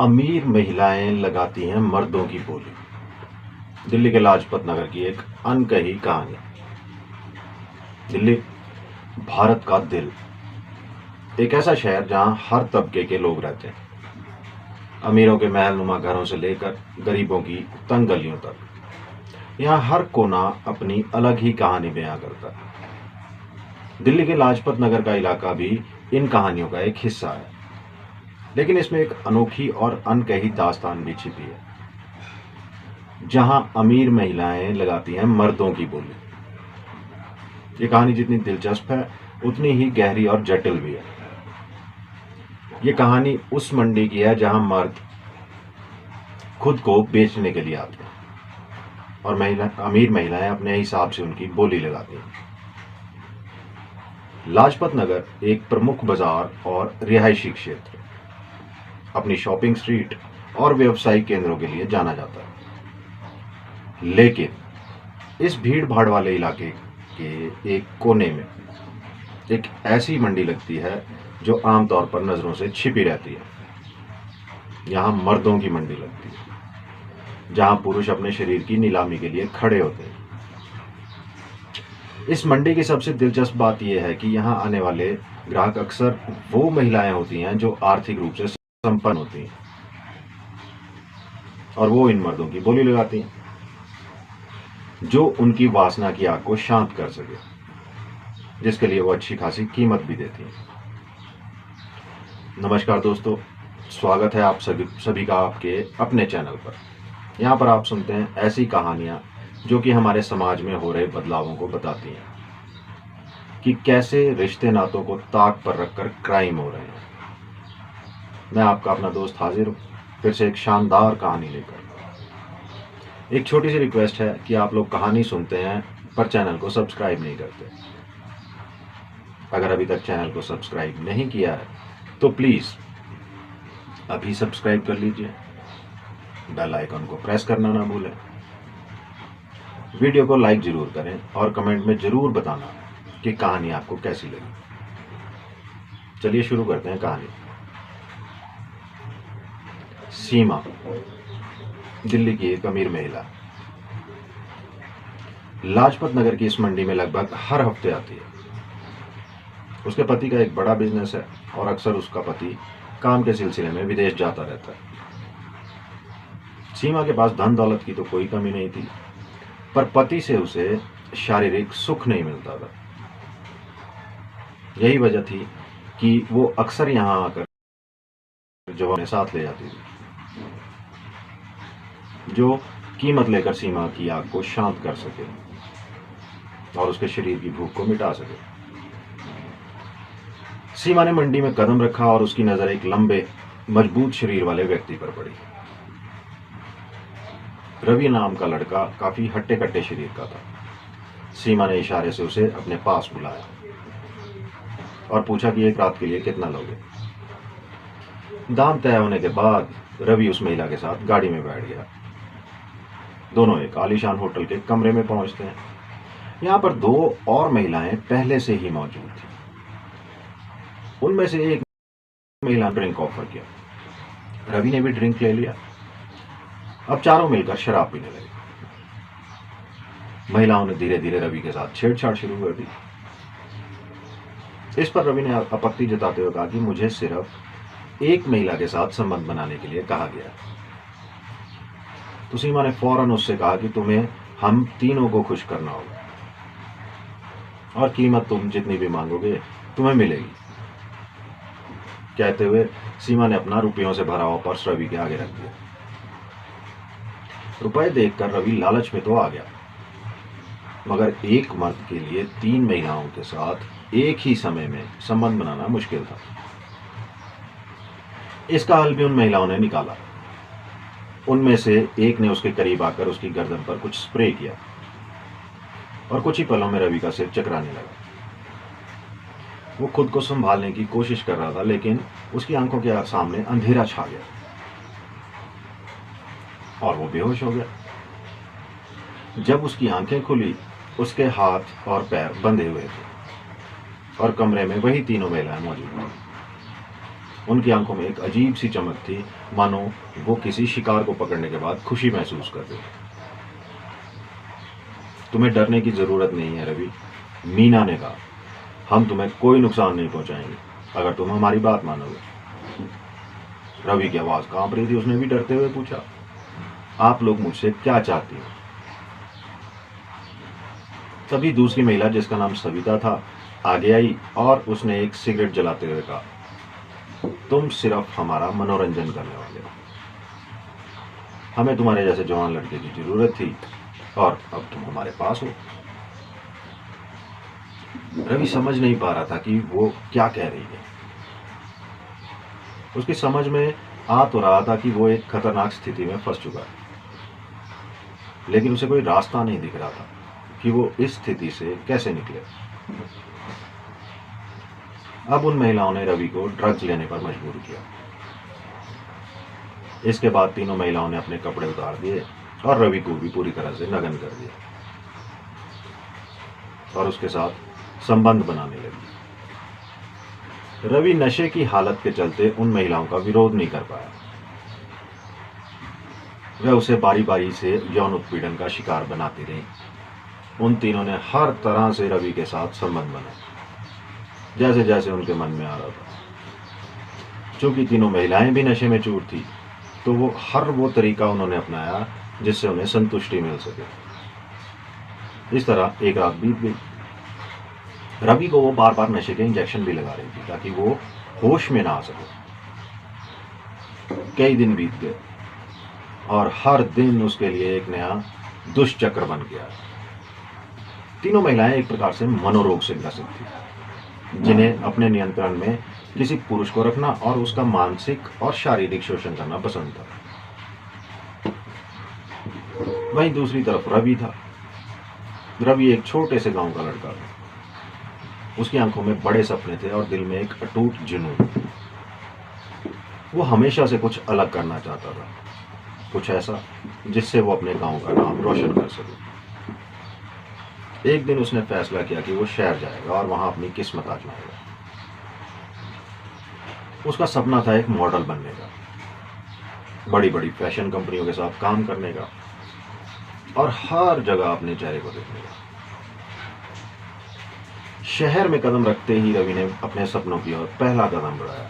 अमीर महिलाएं लगाती हैं मर्दों की बोली। दिल्ली के लाजपत नगर की एक अनकही कहानी। दिल्ली भारत का दिल, एक ऐसा शहर जहां हर तबके के लोग रहते हैं। अमीरों के महलनुमा घरों से लेकर गरीबों की तंग गलियों तक। यहाँ हर कोना अपनी अलग ही कहानी बयां करता है। दिल्ली के लाजपत नगर का इलाका भी इन कहानियों का एक हिस्सा है, लेकिन इसमें एक अनोखी और अनकही दास्तान भी छिपी है, जहां अमीर महिलाएं लगाती हैं मर्दों की बोली। ये कहानी जितनी दिलचस्प है, उतनी ही गहरी और जटिल भी है। ये कहानी उस मंडी की है जहां मर्द खुद को बेचने के लिए आते हैं और अमीर महिलाएं अपने हिसाब से उनकी बोली लगाती हैं। लाजपत नगर एक प्रमुख बाजार और रिहायशी क्षेत्र, अपनी शॉपिंग स्ट्रीट और व्यावसायिक केंद्रों के लिए जाना जाता है। लेकिन इस भीड़ भाड़ वाले इलाके के एक कोने में एक ऐसी मंडी लगती है जो आमतौर पर नजरों से छिपी रहती है। यहाँ मर्दों की मंडी लगती है, जहाँ पुरुष अपने शरीर की नीलामी के लिए खड़े होते हैं। इस मंडी की सबसे दिलचस्प बात यह है कि यहाँ आने वाले ग्राहक अक्सर वो महिलाएं होती हैं जो आर्थिक रूप से संपन्न होती हैं, और वो इन मर्दों की बोली लगाती हैं, जो उनकी वासना की आग को शांत कर सके, जिसके लिए वो अच्छी खासी कीमत भी देती हैं। नमस्कार दोस्तों, स्वागत है आप सभी का आपके अपने चैनल पर। यहाँ पर आप सुनते हैं ऐसी कहानियाँ जो कि हमारे समाज में हो रहे बदलावों को बताती हैं, कि कैसे रिश्ते नातों को ताक पर रखकर क्राइम हो रहे हैं। मैं आपका अपना दोस्त हाजिर हूँ, फिर से एक शानदार कहानी लेकर। एक छोटी सी रिक्वेस्ट है कि आप लोग कहानी सुनते हैं पर चैनल को सब्सक्राइब नहीं करते। अगर अभी तक चैनल को सब्सक्राइब नहीं किया है तो प्लीज़ अभी सब्सक्राइब कर लीजिए। बेल आइकन को प्रेस करना ना भूलें। वीडियो को लाइक जरूर करें और कमेंट में जरूर बताना कि कहानी आपको कैसी लगी। चलिए शुरू करते हैं कहानी। सीमा दिल्ली की एक अमीर महिला लाजपत नगर की इस मंडी में लगभग हर हफ्ते आती है। उसके पति का एक बड़ा बिजनेस है और अक्सर उसका पति काम के सिलसिले में विदेश जाता रहता है। सीमा के पास धन दौलत की तो कोई कमी नहीं थी, पर पति से उसे शारीरिक सुख नहीं मिलता था। यही वजह थी कि वो अक्सर यहाँ आकर जो अपने साथ ले जाती थी, जो कीमत लेकर सीमा की आग को शांत कर सके और उसके शरीर की भूख को मिटा सके। सीमा ने मंडी में कदम रखा और उसकी नजर एक लंबे मजबूत शरीर वाले व्यक्ति पर पड़ी। रवि नाम का लड़का काफी हट्टे कट्टे शरीर का था। सीमा ने इशारे से उसे अपने पास बुलाया और पूछा कि एक रात के लिए कितना लोगे। दाम तय होने के बाद रवि उस महिला के साथ गाड़ी में बैठ गया। दोनों एक आलीशान होटल के कमरे में पहुंचते हैं। यहाँ पर दो और महिलाएं पहले से ही मौजूद थी। उनमें से एक महिला ने ड्रिंक ऑफर किया। रवि ने भी ड्रिंक ले लिया। अब चारों मिलकर शराब पीने लगे। महिलाओं ने धीरे धीरे रवि के साथ छेड़छाड़ शुरू कर दी। इस पर रवि ने आपत्ति जताते हुए कहा कि मुझे सिर्फ एक महिला के साथ संबंध बनाने के लिए कहा गया। तो सीमा ने फौरन उससे कहा कि तुम्हें हम तीनों को खुश करना होगा और कीमत तुम जितनी भी मांगोगे तुम्हें मिलेगी। कहते हुए सीमा ने अपना रुपयों से भरा हुआ पर्स रवि के आगे रख दिया। रुपए देखकर रवि लालच में तो आ गया, मगर एक मर्द के लिए तीन महिलाओं के साथ एक ही समय में संबंध बनाना मुश्किल था। इसका हल भी उन महिलाओं ने निकाला। उनमें से एक ने उसके करीब आकर उसकी गर्दन पर कुछ स्प्रे किया और कुछ ही पलों में रवि का सिर चकराने लगा। वो खुद को संभालने की कोशिश कर रहा था, लेकिन उसकी आंखों के सामने अंधेरा छा गया और वो बेहोश हो गया। जब उसकी आंखें खुली, उसके हाथ और पैर बंधे हुए थे और कमरे में वही तीनों महिलाएं मौजूद थीं। उनकी आंखों में एक अजीब सी चमक थी, मानो वो किसी शिकार को पकड़ने के बाद खुशी महसूस कर रहे। तुम्हें डरने की जरूरत नहीं है रवि, मीना ने कहा। हम तुम्हें कोई नुकसान नहीं पहुंचाएंगे अगर तुम हमारी बात मानोगे। रवि की आवाज कांप रही थी। उसने भी डरते हुए पूछा, आप लोग मुझसे क्या चाहती हैं? तभी दूसरी महिला, जिसका नाम सविता था, आगे आई और उसने एक सिगरेट जलाते हुए कहा, तुम सिर्फ हमारा मनोरंजन करने वाले हो। हमें तुम्हारे जैसे जवान लड़के की जरूरत थी और अब तुम हमारे पास हो। रवि समझ नहीं पा रहा था कि वो क्या कह रही है। उसकी समझ में आ तो रहा था कि वो एक खतरनाक स्थिति में फंस चुका है, लेकिन उसे कोई रास्ता नहीं दिख रहा था कि वो इस स्थिति से कैसे निकले। अब उन महिलाओं ने रवि को ड्रग्स लेने पर मजबूर किया। इसके बाद तीनों महिलाओं ने अपने कपड़े उतार दिए और रवि को भी पूरी तरह से नग्न कर दिया और उसके साथ संबंध बनाने लगी। रवि नशे की हालत के चलते उन महिलाओं का विरोध नहीं कर पाया। वह उसे बारी बारी से यौन उत्पीड़न का शिकार बनाती रही। उन तीनों ने हर तरह से रवि के साथ संबंध बनाए, जैसे जैसे उनके मन में आ रहा था। चूंकि तीनों महिलाएं भी नशे में चूर थी, तो वो तरीका उन्होंने अपनाया जिससे उन्हें संतुष्टि मिल सके। इस तरह एक रात बीत गई। रवि को वो बार बार नशे के इंजेक्शन भी लगा रही थी ताकि वो होश में ना आ सके। कई दिन बीत गए और हर दिन उसके लिए एक नया दुष्चक्र बन गया। तीनों महिलाएं एक प्रकार से मनोरोग से ग्रसित थी, जिन्हें अपने नियंत्रण में किसी पुरुष को रखना और उसका मानसिक और शारीरिक शोषण करना पसंद था। वहीं दूसरी तरफ रवि था। रवि एक छोटे से गांव का लड़का था। उसकी आंखों में बड़े सपने थे और दिल में एक अटूट जुनून। वो हमेशा से कुछ अलग करना चाहता था, कुछ ऐसा जिससे वो अपने गांव का नाम रोशन कर सके। एक दिन उसने फैसला किया कि वो शहर जाएगा और वहां अपनी किस्मत आजमाएगा। उसका सपना था एक मॉडल बनने का, बड़ी बड़ी फैशन कंपनियों के साथ काम करने का और हर जगह अपने चेहरे को देखने का। शहर में कदम रखते ही रवि ने अपने सपनों की ओर पहला कदम बढ़ाया।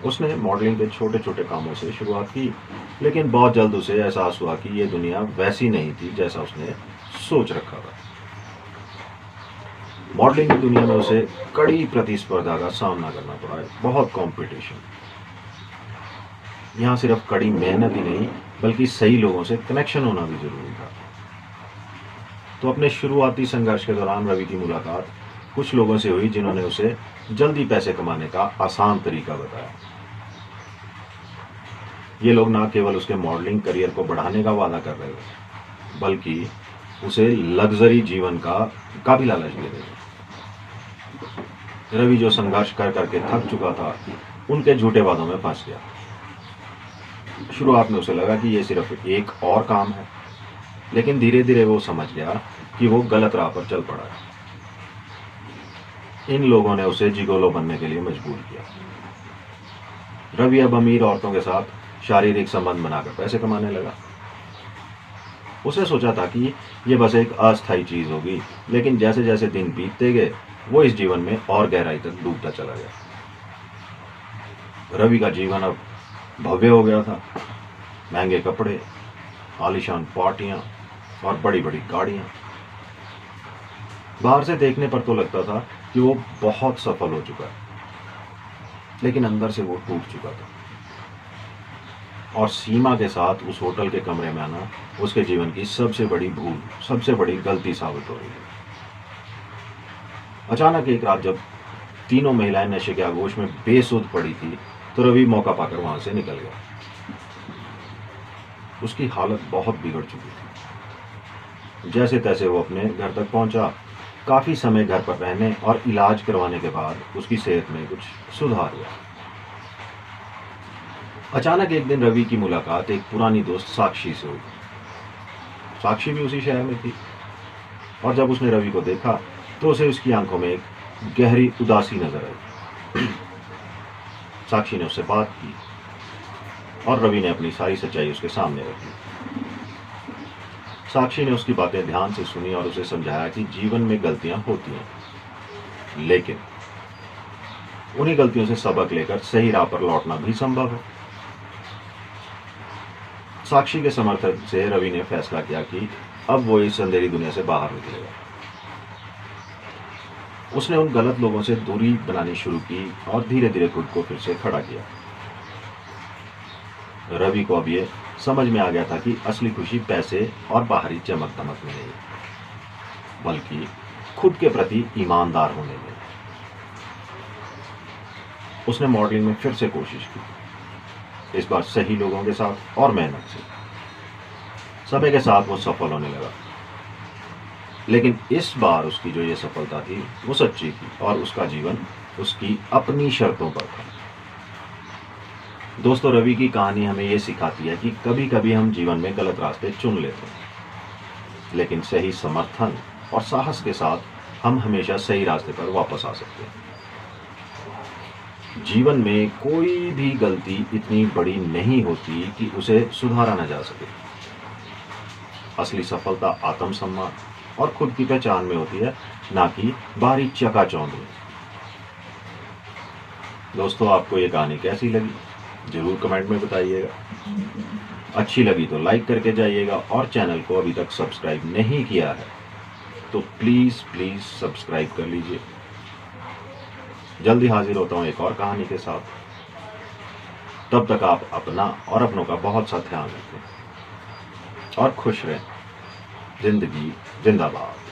उसने मॉडलिंग के छोटे छोटे कामों से शुरुआत की, लेकिन बहुत जल्द उसे एहसास हुआ कि ये दुनिया वैसी नहीं थी जैसा उसने सोच रखा था। मॉडलिंग की दुनिया में उसे कड़ी प्रतिस्पर्धा का सामना करना पड़ा है, बहुत कंपटीशन। यहाँ सिर्फ कड़ी मेहनत ही नहीं, बल्कि सही लोगों से कनेक्शन होना भी जरूरी था। तो अपने शुरुआती संघर्ष के दौरान रवि की मुलाकात कुछ लोगों से हुई, जिन्होंने उसे जल्दी पैसे कमाने का आसान तरीका बताया। ये लोग न केवल उसके मॉडलिंग करियर को बढ़ाने का वादा कर रहे थे, बल्कि उसे लग्जरी जीवन का भी लालच दे रहे थे। रवि जो संघर्ष कर करके थक चुका था, उनके झूठे वादों में फंस गया। शुरुआत में उसे लगा कि यह सिर्फ एक और काम है, लेकिन धीरे धीरे वो समझ गया कि वो गलत राह पर चल पड़ा है। इन लोगों ने उसे जिगोलो बनने के लिए मजबूर किया। रवि अब अमीर औरतों के साथ शारीरिक संबंध बनाकर पैसे कमाने लगा। उसे सोचा था कि यह बस एक अस्थायी चीज होगी, लेकिन जैसे जैसे दिन बीतते गए वो इस जीवन में और गहराई तक डूबता चला गया। रवि का जीवन अब भव्य हो गया था। महंगे कपड़े, आलीशान पार्टियां और बड़ी बड़ी गाड़ियां। बाहर से देखने पर तो लगता था कि वो बहुत सफल हो चुका है, लेकिन अंदर से वो टूट चुका था। और सीमा के साथ उस होटल के कमरे में आना उसके जीवन की सबसे बड़ी भूल, सबसे बड़ी गलती साबित हो रही है। अचानक एक रात जब तीनों महिलाएं नशे के आगोश में बेसुध पड़ी थी, तो रवि मौका पाकर वहां से निकल गया। उसकी हालत बहुत बिगड़ चुकी थी। जैसे तैसे वो अपने घर तक पहुंचा। काफी समय घर पर रहने और इलाज करवाने के बाद उसकी सेहत में कुछ सुधार हुआ। अचानक एक दिन रवि की मुलाकात एक पुरानी दोस्त साक्षी से हुई। साक्षी भी उसी शहर में थी और जब उसने रवि को देखा तो उसे उसकी आंखों में एक गहरी उदासी नजर आई। साक्षी ने उससे बात की और रवि ने अपनी सारी सच्चाई उसके सामने रखी। साक्षी ने उसकी बातें ध्यान से सुनी और उसे समझाया कि जीवन में गलतियां होती हैं, लेकिन उन्हीं गलतियों से सबक लेकर सही राह पर लौटना भी संभव है। साक्षी के समर्थन से रवि ने फैसला किया कि अब वो इस अंधेरी दुनिया से बाहर निकलेगा। उसने उन गलत लोगों से दूरी बनानी शुरू की और धीरे धीरे खुद को फिर से खड़ा किया। रवि को अब ये समझ में आ गया था कि असली खुशी पैसे और बाहरी चमक दमक में नहीं, बल्कि खुद के प्रति ईमानदार होने में। उसने मॉडलिंग में फिर से कोशिश की, इस बार सही लोगों के साथ और मेहनत से। समय के साथ वो सफल होने लगा, लेकिन इस बार उसकी जो ये सफलता थी वो सच्ची थी और उसका जीवन उसकी अपनी शर्तों पर था। दोस्तों, रवि की कहानी हमें ये सिखाती है कि कभी कभी हम जीवन में गलत रास्ते चुन लेते हैं, लेकिन सही समर्थन और साहस के साथ हम हमेशा सही रास्ते पर वापस आ सकते हैं। जीवन में कोई भी गलती इतनी बड़ी नहीं होती कि उसे सुधारा न जा सके। असली सफलता आत्मसम्मान और खुद की पहचान में होती है, ना कि बाहरी चकाचौंध में। दोस्तों, आपको ये कहानी कैसी लगी जरूर कमेंट में बताइएगा। अच्छी लगी तो लाइक करके जाइएगा और चैनल को अभी तक सब्सक्राइब नहीं किया है तो प्लीज सब्सक्राइब कर लीजिए। जल्दी हाजिर होता हूँ एक और कहानी के साथ। तब तक आप अपना और अपनों का बहुत सा ध्यान रखें और खुश रहें। जिंदगी जिंदाबाद।